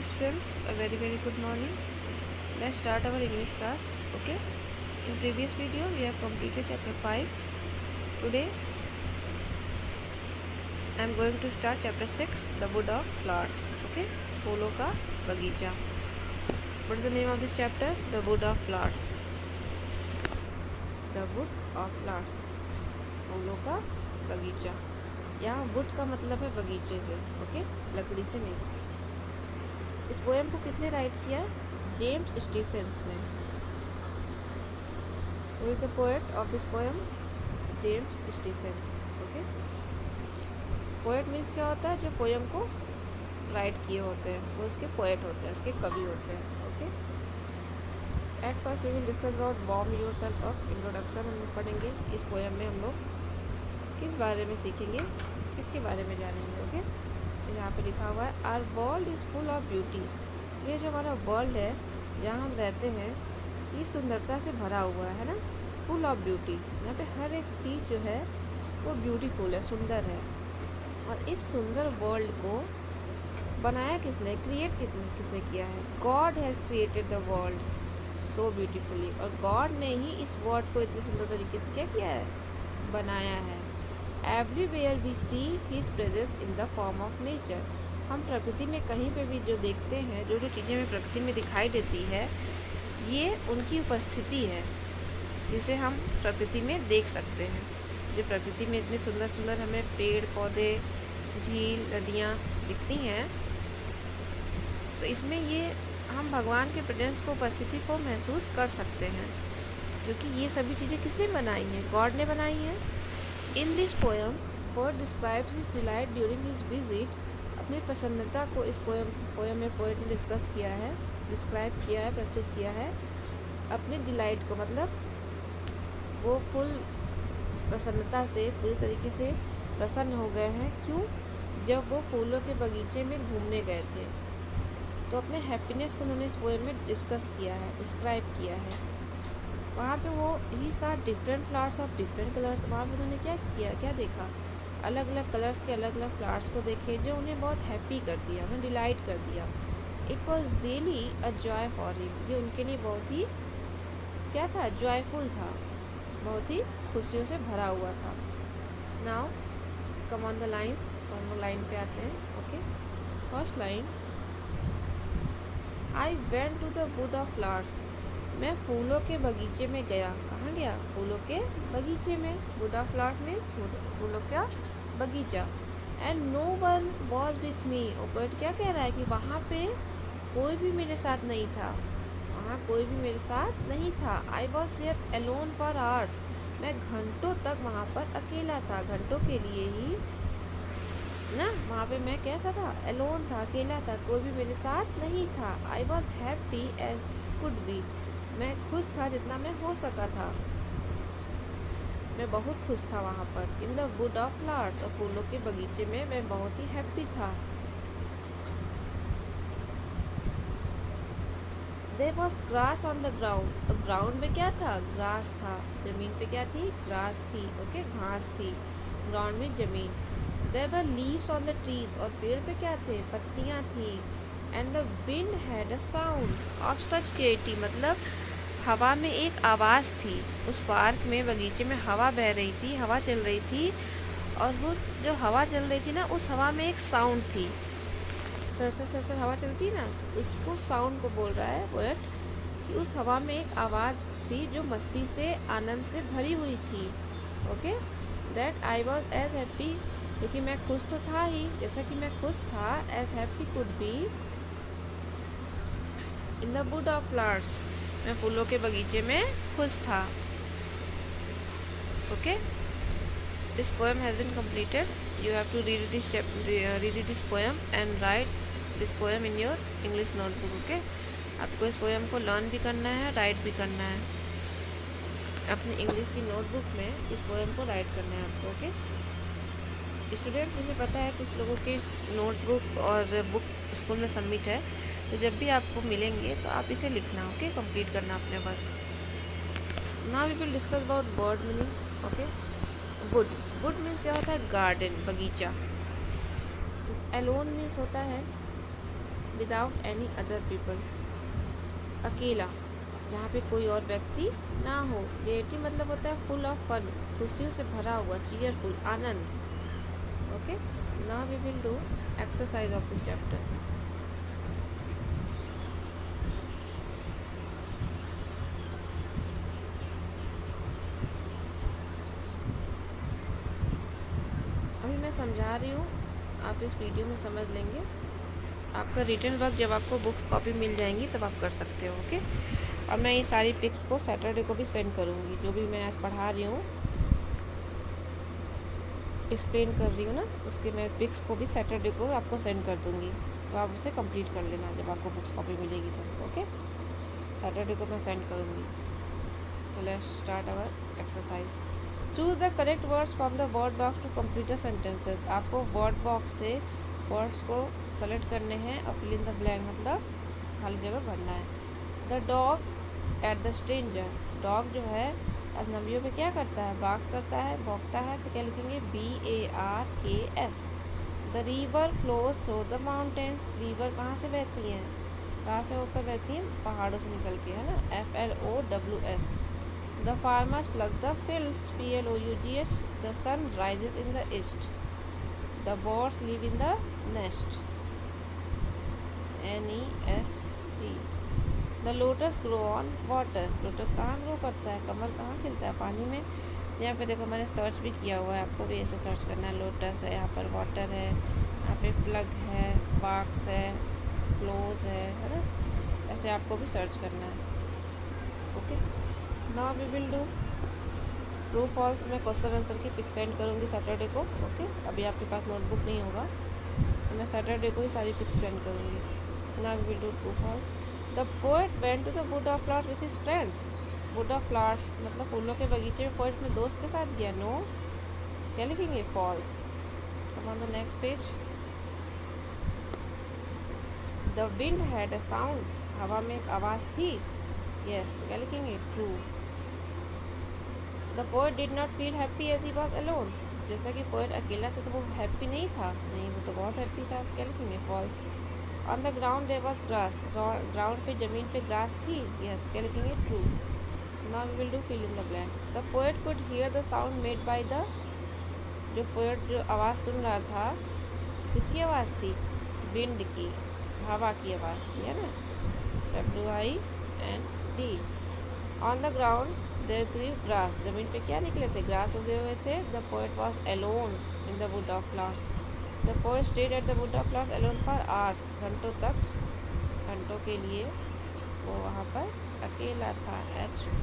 students, a very good morning. Let's start our English class. Okay. In previous video we have completed chapter 5. Today I am going to start chapter 6, the wood of flowers. Okay. फूलों का बगीचा. What is the name of this chapter? The wood of flowers. The wood of flowers. फूलों का बगीचा. यहाँ would का मतलब है बगीचे से. ओके, लकड़ी से नहीं. इस पोएम को किसने राइट किया? जेम्स स्टीफेंस ने. Who is the poet of this poem? James Stephens. Okay. Poet means क्या होता है? जो पोएम को राइट किए होते हैं वो उसके पोएट होते हैं, उसके कवि होते हैं. Okay. At first we will discuss about warm yourself of introduction. हम पढ़ेंगे इस पोएम में हम लोग किस बारे में सीखेंगे, किसके बारे में जानेंगे. ओके. यहाँ पे लिखा हुआ है our world is full of beauty. ये जो हमारा वर्ल्ड है जहाँ हम रहते हैं ये सुंदरता से भरा हुआ है ना. Full of beauty. यहाँ पे हर एक चीज़ जो है वो ब्यूटीफुल है, सुंदर है. और इस सुंदर वर्ल्ड को बनाया किसने, क्रिएट किसने किया है? God has created the world so beautifully. और गॉड ने ही इस वर्ल्ड को इतने सुंदर तरीके से क्या किया है, बनाया है. Everywhere we see his presence in the form of nature. हम प्रकृति में कहीं पे भी जो देखते हैं, जो जो चीज़ें हमें प्रकृति में दिखाई देती है, ये उनकी उपस्थिति है जिसे हम प्रकृति में देख सकते हैं. जो प्रकृति में इतने सुंदर सुंदर हमें पेड़ पौधे, झील, नदियाँ दिखती हैं, तो इसमें ये हम भगवान के प्रेजेंस को, उपस्थिति को महसूस कर सकते हैं. क्योंकि ये सभी चीज़ें किसने बनाई हैं? गॉड ने बनाई हैं. In this poem poet describes his delight during his visit. अपनी प्रसन्नता को इस पोएम में पोएट ने डिस्कस किया है, डिस्क्राइब किया है, प्रस्तुत किया है. अपने डिलाइट को मतलब वो फुल प्रसन्नता से, पूरी तरीके से प्रसन्न हो गए हैं. क्यों? जब वो फूलों के बगीचे में घूमने गए थे तो अपने हैप्पीनेस को उन्होंने इस पोएम में डिस्कस किया है, डिस्क्राइब किया है. वहाँ पे वो ही सा different flowers of different colours. वहाँ पे उन्होंने क्या किया, क्या देखा? अलग अलग कलर्स के अलग अलग फ्लावर्स को देखे जो उन्हें बहुत हैप्पी कर दिया, उन्हें डिलाइट कर दिया. It was really a joy for him. ये उनके लिए बहुत ही क्या था, जॉयफुल था, बहुत ही खुशियों से भरा हुआ था. Now come on the lines. हम लाइन पे आते हैं. Okay. First line, I went to the wood of flowers. मैं फूलों के बगीचे में गया. कहाँ गया? फूलों के बगीचे में. वुड ऑफ फ्लावर्स मीन्स फूलों का बगीचा. And no one was with me. Poet क्या कह रहा है कि वहाँ पे कोई भी मेरे साथ नहीं था. वहाँ कोई भी मेरे साथ नहीं था. I was there alone for hours. मैं घंटों तक वहाँ पर अकेला था, घंटों के लिए ही ना. वहाँ पे मैं कैसा था? अलोन था, अकेला था, कोई भी मेरे साथ नहीं था. I was happy as could be. मैं खुश था जितना मैं हो सका था. मैं बहुत खुश था वहाँ पर. In the wood of flowers. और फूलों के बगीचे में मैं बहुत ही हैप्पी था. There was grass on the ground. और ग्राउंड में क्या था? ग्रास था. जमीन पे क्या थी? ग्रास थी. ओके, घास थी. ग्राउंड में जमीन. There were leaves on the trees. और पेड़ पे क्या थे? पत्तियाँ थी. And the wind had a sound of such क्रिएटी. मतलब हवा में एक आवाज़ थी. उस पार्क में, बगीचे में हवा बह रही थी, हवा चल रही थी. और उस जो हवा चल रही थी ना, उस हवा में एक साउंड थी. सरसर हवा चलती ना, तो उसको साउंड को बोल रहा है पोएट कि उस हवा में एक आवाज़ थी जो मस्ती से, आनंद से भरी हुई थी. Okay. That I was as happy. क्योंकि मैं खुश तो था ही, जैसा कि मैं खुश था. As happy could be in the wood of flowers. मैं फूलों के बगीचे में खुश था. Okay. This poem has been completed. You have to read this poem and write this poem in your English notebook. Okay. आपको इस पोएम को लर्न भी करना है, राइट भी करना है. अपनी इंग्लिश की नोटबुक में इस पोएम को राइट करना है आपको. ओके. स्टूडेंट, मुझे पता है कुछ लोगों की नोट्सबुक और बुक स्कूल में सबमिट है, तो जब भी आपको मिलेंगे तो आप इसे लिखना. ओके, कंप्लीट करना अपने work. Now we will discuss about word meaning. Okay. Wood. Wood means क्या होता है? गार्डन, बगीचा. एलोन मीन्स होता है विदाउट एनी अदर पीपल, अकेला, जहाँ पे कोई और व्यक्ति ना हो। गेयटी मतलब होता है फुल ऑफ फन, खुशियों से भरा हुआ, चीयरफुल, आनंद। Okay, now we will do exercise of this chapter. अभी मैं समझा रही हूँ, आप इस वीडियो में समझ लेंगे। आपका रिटर्न वर्क जब आपको बुक्स कॉपी मिल जाएंगी तब आप कर सकते हो। ओके, और मैं ये सारी पिक्स को सैटरडे को भी सेंड करूँगी, जो भी मैं आज पढ़ा रही हूँ, एक्सप्लेन कर रही हूँ ना, उसके मैं पिक्स को भी सैटरडे को आपको सेंड कर दूँगी, तो आप उसे कंप्लीट कर लेना जब आपको बुक्स कॉपी मिलेगी तो। ओके, सैटरडे को मैं सेंड करूँगी। So let's start our exercise. Choose the correct words from the word box to complete the sentences. आपको वर्ड बॉक्स से वर्ड्स को सेलेक्ट करने हैं और फिल इन द ब्लैंक मतलब खाली जगह भरना है। The dog at the stranger, dog जो है अजनबियों पे क्या करता है, बार्क्स करता है, भौंकता है, तो क्या लिखेंगे, BARKS। The river flows through the mountains, river कहाँ से बहती है, कहाँ से होकर बहती है, पहाड़ों से निकल के, है ना, FLOWS। The farmers plough the fields, PLOUGH। The sun rises in the east. The birds live in the nest, NEST। The lotus grow on water, lotus कहाँ ग्रो करता है, कमल कहाँ खिलता है, पानी में। यहाँ पे देखो मैंने सर्च भी किया हुआ है, आपको भी ऐसे सर्च करना है। लोटस है, यहाँ पर वाटर है, यहाँ पे प्लग है, बाक्स है, क्लोज है ना, ऐसे आपको भी सर्च करना है। Okay, now we will do true false. मैं क्वेश्चन आंसर की पिक सेंड करूँगी सैटरडे को। ओके, अभी आपके पास नोटबुक नहीं होगा तो मैं सैटरडे को ही सारी पिक्स सेंड करूँगी। Now we will do true false. The poet went to the wood of flowers with his friend. Wood of flowers मतलब फूलों के बगीचे में पोएट में दोस्त के साथ गया, नो, क्या लिखेंगे, false. Come on the next page. The wind had a sound, हवा में एक आवाज़ थी, यस, तो क्या लिखेंगे, true. The poet did not feel happy as he was alone, जैसा कि पोएट अकेला था तो वो हैप्पी नहीं था, नहीं, वो तो बहुत हैप्पी था, तो क्या लिखेंगे, false. On the ground there was grass, ground पे जमीन पे ग्रास थी, यस, क्या लिखेंगे, true. Now we will do fill in the blanks. The poet could hear the sound made by the, जो पोएट जो आवाज़ सुन रहा था, किसकी आवाज़ थी, विंड की, हवा की आवाज़ थी, है ना, WIND। On the ground there grew grass, जमीन पे क्या निकले थे, ग्रास उगे हुए थे। The poet was alone in the wood of flowers. The poet stayed at the wood of flowers alone for hours, घंटों तक, घंटों के लिए वो वहाँ पर अकेला था,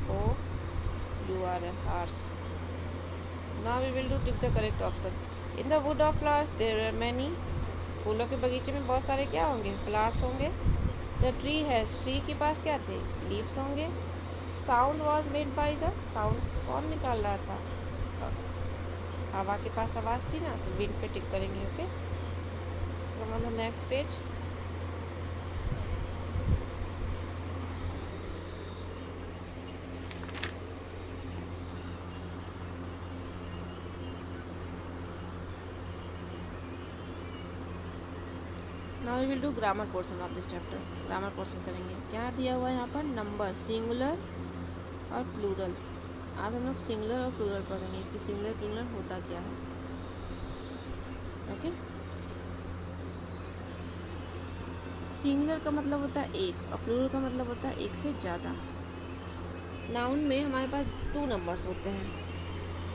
HOURS, hours. Now we will do tick the correct option. In the wood of flowers there are many, फूलों के बगीचे में बहुत सारे क्या होंगे, फ्लावर्स होंगे। द ट्री हैज़, ट्री के पास क्या थे, लीव्स होंगे। Sound was made by the, sound कौन निकाल रहा था, हवा के पास आवाज़ थी ना, तो विंड पे टिक करेंगे। Okay, come on the next page. Now we will do grammar portion of this chapter. Grammar portion करेंगे, क्या दिया हुआ है यहाँ पर, नंबर, सिंगुलर और प्लूरल। आज हम लोग सिंगुलर और प्लूरल पढ़ेंगे कि सिंगुलर प्लूरल होता क्या है। ओके, सिंगुलर का मतलब होता है एक और प्लूरल का मतलब होता है एक से ज़्यादा। नाउन में हमारे पास 2 नंबर्स होते हैं,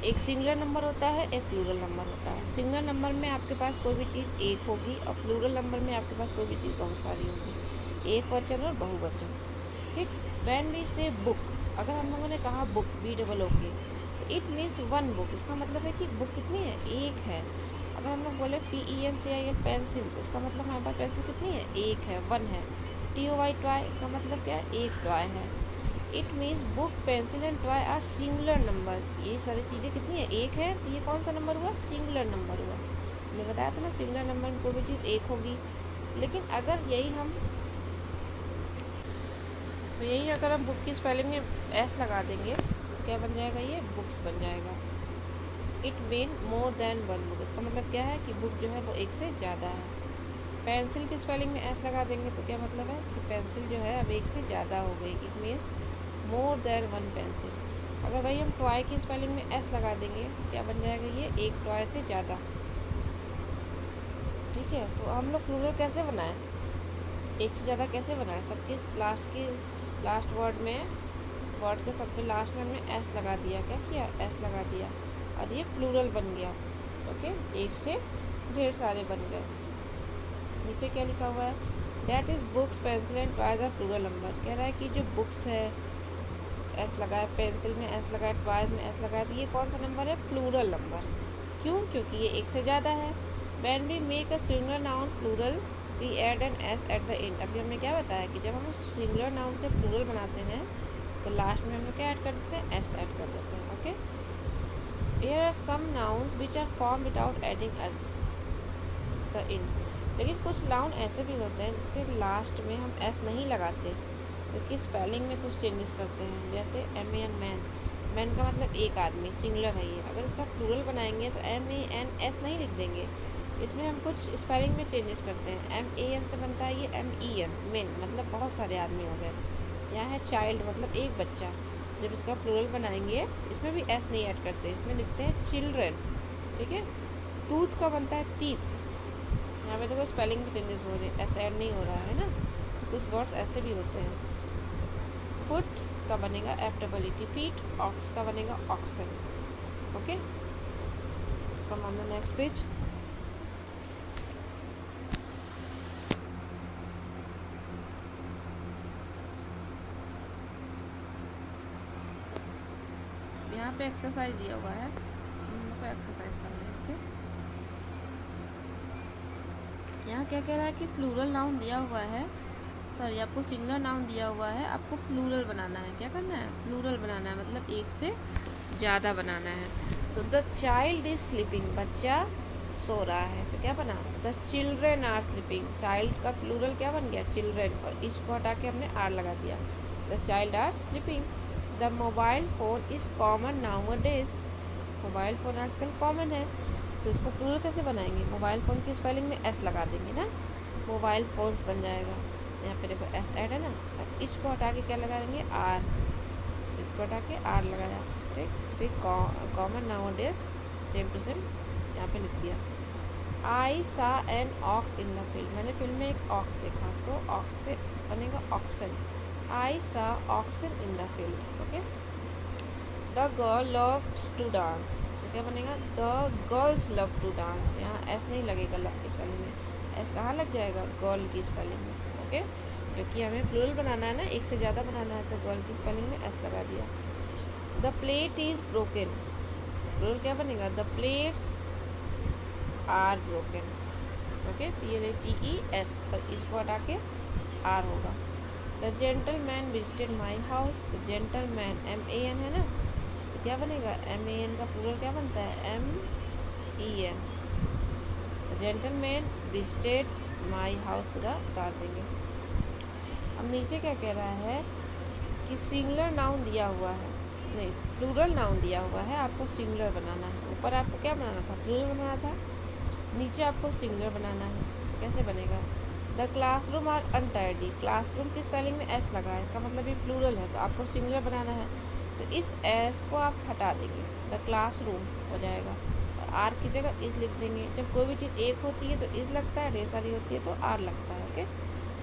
एक सिंगुलर नंबर होता है, एक प्लूरल नंबर होता है। सिंगुलर नंबर में आपके पास कोई भी चीज़ एक होगी और प्लूरल नंबर में आपके पास कोई भी चीज़ बहुत सारी होगी, एक वचन और बहुवचन। ठीक, व्हेन वी से बुक, अगर हम लोगों ने कहा बुक, BOOK, तो इट मीन्स 1 बुक, इसका मतलब है कि बुक कितनी है, एक है। अगर हम लोग बोले PENCIL, पेंसिल, तो इसका मतलब हमारे पास पेंसिल कितनी है, एक है, 1 है। TOY, टॉय, इसका मतलब क्या है, एक टॉय है। It means book, pencil and toy are singular number, ये सारी चीज़ें कितनी है, एक है, तो ये कौन सा नंबर हुआ, सिंगुलर नंबर हुआ। मैंने बताया था ना, सिंगुलर नंबर में कोई भी चीज़ एक होगी। लेकिन अगर यही हम, तो यही अगर हम बुक की स्पेलिंग में S लगा देंगे तो क्या बन जाएगा, ये बुक्स बन जाएगा। It mean more than 1 book, इसका मतलब क्या है कि बुक जो है वो एक से ज़्यादा है। पेंसिल की स्पेलिंग में एस लगा देंगे तो क्या मतलब है कि पेंसिल जो है अब एक से ज़्यादा हो गई, it means more than one pencil. अगर भाई हम टॉय की स्पेलिंग में एस लगा देंगे तो क्या बन जाएगा, ये एक टॉय से ज़्यादा। ठीक है, तो हम लोग प्लूरल कैसे बनाएं, एक से ज़्यादा कैसे बनाएं, सबके लास्ट वर्ड में, वर्ड के सबके लास्ट में हमने एस लगा दिया, क्या किया, एस लगा दिया और ये प्लूरल बन गया। ओके, एक से ढेर सारे बन गए। नीचे क्या लिखा हुआ है, that is books pencil and toys are plural number. कह रहा है कि जो बुक्स है एस लगा है, पेंसिल में एस लगा है, टॉयज में एस लगा है, तो ये कौन सा नंबर है, प्लूरल नंबर। क्यों, क्योंकि ये एक से ज़्यादा है। When we make a singular noun plural we add an S at the end. अभी हमने क्या बताया कि जब हम सिंगुलर नाउन से प्लूरल बनाते हैं तो लास्ट में हम लोग क्या ऐड कर देते हैं, एस ऐड कर देते हैं। Okay, here are some nouns which are form without adding S the end. लेकिन कुछ नाउन ऐसे भी होते हैं जिसके लास्ट में हम एस नहीं लगाते, इसकी स्पेलिंग में कुछ चेंजेस करते हैं। जैसे M A N, man, man का मतलब एक आदमी, सिंगुलर है ये। अगर इसका प्लूरल बनाएंगे तो एम ए एन एस नहीं लिख देंगे, इसमें हम कुछ स्पेलिंग में चेंजेस करते हैं। एम ए एन से बनता है ये एम ई एन, मेन मतलब बहुत सारे आदमी हो गए। यहाँ है चाइल्ड मतलब एक बच्चा, जब इसका प्लूरल बनाएंगे इसमें भी एस नहीं ऐड करते, इसमें लिखते हैं चिल्ड्रेन। ठीक है, टूथ का बनता है टीथ, यहाँ पे देखो स्पेलिंग में चेंजेस हो रहे हैं, एस ऐड नहीं हो रहा है ना, तो कुछ वर्ड्स ऐसे भी होते हैं। फुट का बनेगा F double E T, feet. Ox का बनेगा oxen. Okay, come on the next page. यहाँ पे एक्सरसाइज दिया हुआ है, हम लोग को एक्सरसाइज करना है। ओके, यहाँ क्या कह रहा है कि प्लूरल नाउन दिया हुआ है, सॉरी आपको सिंगुलर नाउन दिया हुआ है, आपको प्लूरल बनाना है। क्या करना है, प्लूरल बनाना है, मतलब एक से ज़्यादा बनाना है। तो द चाइल्ड इज स्लीपिंग, बच्चा सो रहा है, तो क्या बना, the children are sleeping. Child का प्लूरल क्या बन गया, चिल्ड्रेन, और इस को हटा के हमने आर लगा दिया, the child are sleeping. The mobile phone is common nowadays, mobile phone आजकल कॉमन है, तो इसको प्लूरल कैसे बनाएंगे, मोबाइल फ़ोन की स्पेलिंग में एस लगा देंगे ना, मोबाइल फ़ोन्स बन जाएगा। यहाँ पे देखो एस ऐड है ना, अब इसको हटा के क्या लगा देंगे, आर, इसको हटा के आर लगाया। ठीक, फिर common nowadays, same to same यहाँ पे लिख दिया। I saw an ox in the field, मैंने फील्ड में एक ऑक्स देखा, तो ऑक्स से बनेगा oxen. I saw oxen in the field. Okay, the girl loves to dance, तो क्या बनेगा, the girls love to dance. यहाँ एस नहीं लगेगा लव की स्पेलिंग में, एस कहाँ लग जाएगा, गर्ल की स्पेलिंग में। ओके, क्योंकि हमें प्लूरल बनाना है ना, एक से ज़्यादा बनाना है, तो गर्ल की स्पेलिंग में एस लगा दिया। The plate is broken, plural क्या बनेगा, the plates are broken. Okay, PLATES, और इसको हटा के आर होगा। The gentleman visited my house, the gentleman MAN है ना, तो क्या बनेगा, MAN का प्लूरल क्या बनता है, MEN। The gentleman visited my house पूरा उतार देंगे। अब नीचे क्या कह रहा है कि सिंगुलर नाउन दिया हुआ है, नहीं प्लूरल नाउन दिया हुआ है, आपको सिंगुलर बनाना है। ऊपर आपको क्या बनाना था, प्लूरल बनाना था, नीचे आपको सिंगुलर बनाना है। तो कैसे बनेगा, the classroom are untidy, classroom की स्पेलिंग में एस लगा है, इसका मतलब ये प्लूरल है, तो आपको सिंगुलर बनाना है, तो इस एस को आप हटा देंगे, द क्लासरूम हो जाएगा, और आर की जगह इज लिख देंगे। जब कोई भी चीज़ एक होती है तो इज लगता है, ढेर सारी होती है तो आर लगता है। Okay,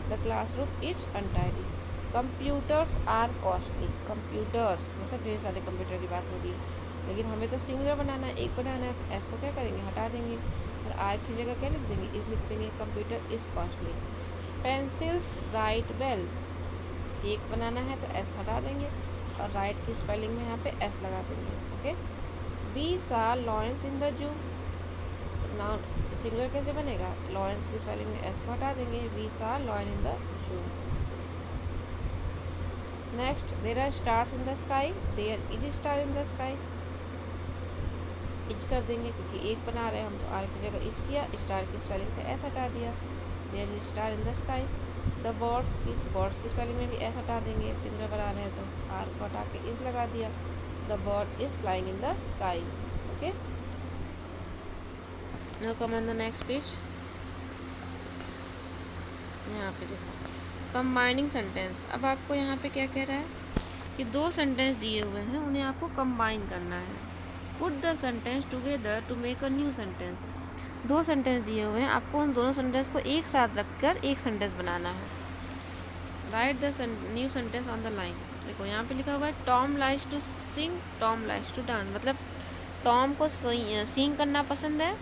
the classroom is untidy. Computers are costly, computers मतलब ढेर सारे कंप्यूटर की बात हो रही है, लेकिन हमें तो सिंगुलर बनाना है, एक बनाना है, तो एस को क्या करेंगे, हटा देंगे, और आर की जगह क्या लिख देंगे, इज लिख देंगे। Computer is costly. Pencils right well, एक बनाना है तो एस हटा देंगे, और राइट की स्पेलिंग में यहाँ पे एस लगा देंगे। Okay, we saw lions in the zoo, noun singular कैसे बनेगा, लॉयंस की स्पेलिंग में एस को हटा देंगे, we saw lion in the zoo. Next, there are stars in the sky, there is star in the sky, is कर देंगे क्योंकि एक बना रहे हैं हम, तो आर की जगह इज किया, स्टार की स्पेलिंग से एस हटा दिया, there is star in the sky. The birds की स्पेलिंग में भी एस हटा देंगे, सिंगुलर बना रहे हैं तो आर को हटा के इज लगा दिया, the bird is flying in the sky. Okay, now come on the next page. यहाँ पे देखो कंबाइनिंग सेंटेंस। अब आपको यहाँ पे क्या कह रहा है कि दो सेंटेंस दिए हुए हैं, उन्हें आपको कंबाइन करना है। Put the sentence together to make a new sentence. दो सेंटेंस दिए हुए हैं, आपको उन दोनों सेंटेंस को एक साथ रखकर एक सेंटेंस बनाना है। Write the new sentence on the line. देखो यहाँ पे लिखा हुआ है Tom likes to sing, Tom likes to dance. मतलब टॉम को सिंग करना पसंद है,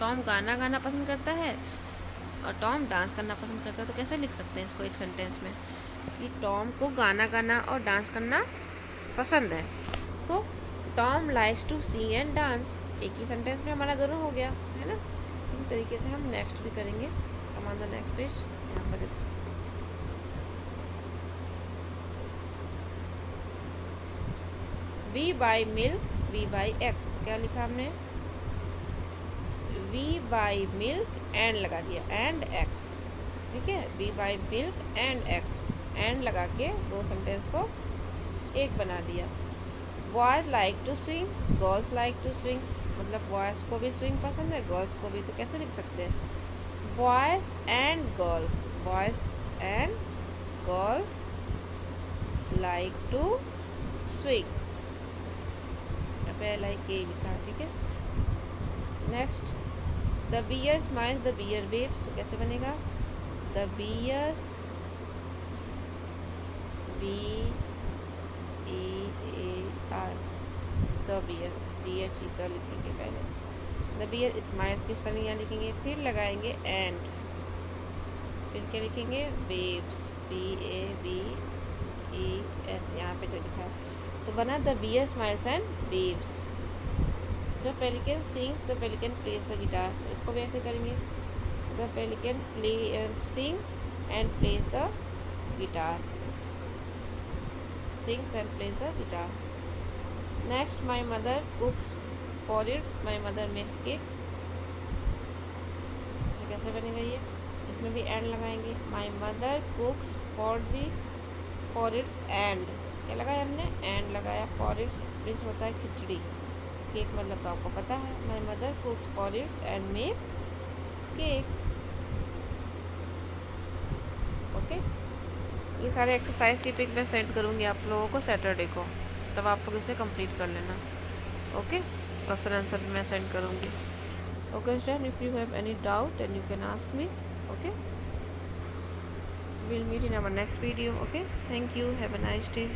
टॉम गाना गाना पसंद करता है, और टॉम डांस करना पसंद करता है। तो कैसे लिख सकते हैं इसको एक सेंटेंस में कि टॉम को गाना गाना और डांस करना पसंद है। तो Tom likes to sing and dance, एक ही सेंटेंस में हमारा दोनों हो गया, है ना। इसी तरीके से हम नेक्स्ट भी करेंगे। Come on the next page. यहाँ पर देखो we buy milk, we buy eggs. तो क्या लिखा हमने, वी बाई मिल्क एंड लगा दिया, एंड एग्स। ठीक है, we buy milk and eggs, and लगा के दो सेंटेंस को एक बना दिया। Boys like to swing, girls like to swing. मतलब बॉयज़ को भी स्विंग पसंद है, गर्ल्स को भी। तो कैसे लिख सकते हैं, boys and girls, boys and girls like to swing. Like ये लिखा, ठीक है। Next, the bear smiles, the bear waves. तो कैसे बनेगा, the bear, BEAR, the bear, TH तो लिखेंगे पहले। द बियर स्माइल्स की स्पेलिंग यहाँ लिखेंगे, फिर लगाएंगे एंड, फिर क्या लिखेंगे, वेव्स, WAVES। यहाँ पे जो लिखा है तो बना the bear smiles and waves. The pelican sings, the pelican plays the guitar. इसको भी ऐसे करेंगे, the pelican sing and plays the guitar, sings and plays the guitar. Next, my mother cooks porridge, my mother makes cake। तो कैसे बनेगा ये, इसमें भी एंड लगाएंगे। my mother cooks porridge and, क्या लगाया हमने, एंड लगाया। porridge होता है खिचड़ी, केक मतलब तो आपको पता है। my mother cooks porridge and make cake। Okay, ये सारे एक्सरसाइज की पिक मैं सेंड करूँगी आप लोगों को सैटरडे को, तब आप लोग इसे कंप्लीट कर लेना। ओके, क्वेश्चन आंसर मैं सेंड करूँगी। Okay student, if you have any doubt then you can ask me. Okay, we'll meet in our next video. Okay, thank you, have a nice day.